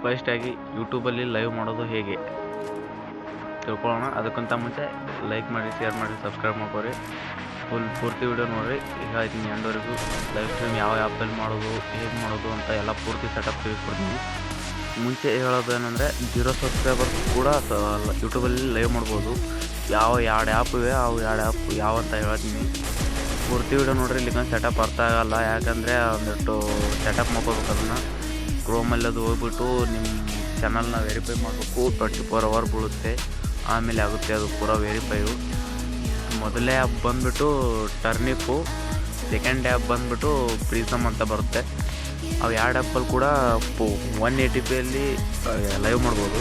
ಫಸ್ಟಾಗಿ ಯೂಟ್ಯೂಬಲ್ಲಿ ಲೈವ್ ಮಾಡೋದು ಹೇಗೆ ತಿಳ್ಕೊಳ್ಳೋಣ. ಅದಕ್ಕಿಂತ ಮುಂಚೆ ಲೈಕ್ ಮಾಡಿ, ಶೇರ್ ಮಾಡಿ, ಸಬ್ಸ್ಕ್ರೈಬ್ ಮಾಡ್ಕೊರಿ. ಪೂರ್ತಿ ವಿಡಿಯೋ ನೋಡಿರಿ. ಈಗ ಹೇಳ್ತೀನಿ ಎಂಡವರೆಗೂ ಲೈವ್ ಸ್ಟ್ರೀಮ್ ಯಾವ ಆ್ಯಪಲ್ಲಿ ಮಾಡೋದು, ಹೇಗೆ ಮಾಡೋದು ಅಂತ ಎಲ್ಲ ಪೂರ್ತಿ ಸೆಟಪ್ ತಿಳಿಸ್ಕೊಡ್ತೀನಿ. ಮುಂಚೆ ಹೇಳೋದೇನೆಂದರೆ 0 ಸಬ್ಸ್ಕ್ರೈಬರ್ಸ್ ಕೂಡ ಯೂಟ್ಯೂಬಲ್ಲಿ ಲೈವ್ ಮಾಡ್ಬೋದು. ಯಾವ 2 ಆ್ಯಪ್ ಇವೆ, ಅವು 2 ಆ್ಯಪ್ ಯಾವ ಅಂತ ಹೇಳ್ತೀನಿ. ಪೂರ್ತಿ ವಿಡಿಯೋ ನೋಡಿರಿ. ಇಲ್ಲಿಗೆ ಸೆಟಪ್ ಅರ್ಥ ಆಗೋಲ್ಲ, ಯಾಕಂದರೆ ಒಂದಿಟ್ಟು ಸೆಟಪ್ ಮಾಡ್ಕೋಬೇಕು. ಅದನ್ನು ಕ್ರೋಮಲ್ಲಿ ಅದು ಹೋಗ್ಬಿಟ್ಟು ನಿಮ್ಮ ಚಾನಲ್ನ ವೆರಿಫೈ ಮಾಡಬೇಕು. 24 ಅವರ್ ಬೀಳುತ್ತೆ, ಆಮೇಲೆ ಆಗುತ್ತೆ ಅದು ಪೂರ ವೆರಿಫೈಯು. ಮೊದಲನೇ ಆ್ಯಪ್ ಬಂದುಬಿಟ್ಟು ಟರ್ನಿಪ್ಪು, ಸೆಕೆಂಡ್ ಆ್ಯಪ್ ಬಂದುಬಿಟ್ಟು ಪ್ರೀಸಮ್ ಅಂತ ಬರುತ್ತೆ. ಅವು 2 ಆ್ಯಪಲ್ಲಿ ಕೂಡ 180pಯಲ್ಲಿ ಲೈವ್ ಮಾಡ್ಬೋದು.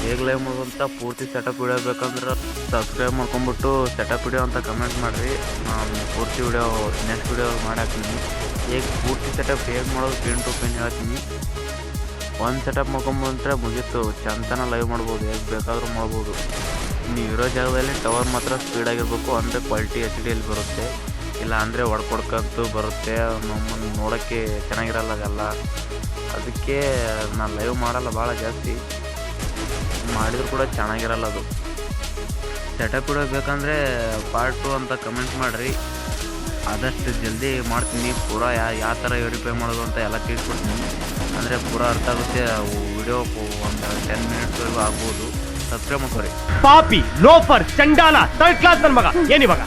ಹೇಗೆ ಲೈವ್ ಮಾಡ್ಬೋದು ಅಂತ ಪೂರ್ತಿ ಸೆಟಪ್ ವಿಡಿಯೋ ಬೇಕಂದ್ರೆ ಸಬ್ಸ್ಕ್ರೈಬ್ ಮಾಡ್ಕೊಂಬಿಟ್ಟು ಸೆಟಪ್ ವಿಡಿಯೋ ಅಂತ ಕಮೆಂಟ್ ಮಾಡಿರಿ. ನಾನು ಪೂರ್ತಿ ವಿಡಿಯೋ ನೆಕ್ಸ್ಟ್ ವಿಡಿಯೋ ಮಾಡಾಕ್ತೀನಿ. ಹೇಗೆ ಪೂರ್ತಿ ಸೆಟಪ್ ಹೇಗೆ ಮಾಡೋದು ಪಿನ್ ಟು ಪಿನ್ ಹೇಳ್ತೀನಿ. ಒಂದು ಸೆಟಪ್ ಮಾಡ್ಕೊಂಬಂದ್ರೆ ಮುಗೀತು, ಚಂತನ ಲೈವ್ ಮಾಡ್ಬೋದು, ಹೇಗೆ ಬೇಕಾದರೂ ಮಾಡ್ಬೋದು. ನೀವು ಇರೋ ಜಾಗದಲ್ಲಿ ಟವರ್ ಮಾತ್ರ ಸ್ಪೀಡಾಗಿರಬೇಕು, ಅಂದರೆ ಕ್ವಾಲಿಟಿ HD ಬರುತ್ತೆ. ಇಲ್ಲ ಅಂದರೆ ಹೊಡ್ಕೊಡ್ಕಂತೂ ಬರುತ್ತೆ, ನಮ್ಮನ್ನು ನೋಡೋಕ್ಕೆ ಚೆನ್ನಾಗಿರಲ್ಲ ಅದೆಲ್ಲ. ಅದಕ್ಕೆ ನಾನು ಲೈವ್ ಮಾಡಲ್ಲ ಭಾಳ ಜಾಸ್ತಿ, ಮಾಡಿದ್ರು ಕೂಡ ಚೆನ್ನಾಗಿರಲ್ಲ ಅದು. ಸೆಟಪ್ ವಿಡಿಯೋ ಬೇಕಂದರೆ ಪಾರ್ಟ್ 2 ಅಂತ ಕಮೆಂಟ್ ಮಾಡಿರಿ. ಆದಷ್ಟು ಜಲ್ದಿ ಮಾಡ್ತೀನಿ. ಪೂರ ಯಾವ ಥರ ವೆರಿಫೈ ಮಾಡೋದು ಅಂತ ಎಲ್ಲ ತಿಳಿಸ್ಕೊಡ್ತೀನಿ. ಅಂದರೆ ಪೂರ ಅರ್ಥ ಆಗುತ್ತೆ. ವಿಡಿಯೋ ಒಂದು 10 ಮಿನಿಟ್ಸ್ವರೆಗೂ ಆಗ್ಬೋದು. ಸಬ್ಸ್ಕ್ರೈಬ್ ಮಾಡ್ಕೊರಿ. ಪಾಪಿ, ಲೋಫರ್, ಚಂಡಾಲ, ಥರ್ಡ್ ಕ್ಲಾಸ್ ನನ್ನ ಮಗ ಏನಿವಾಗ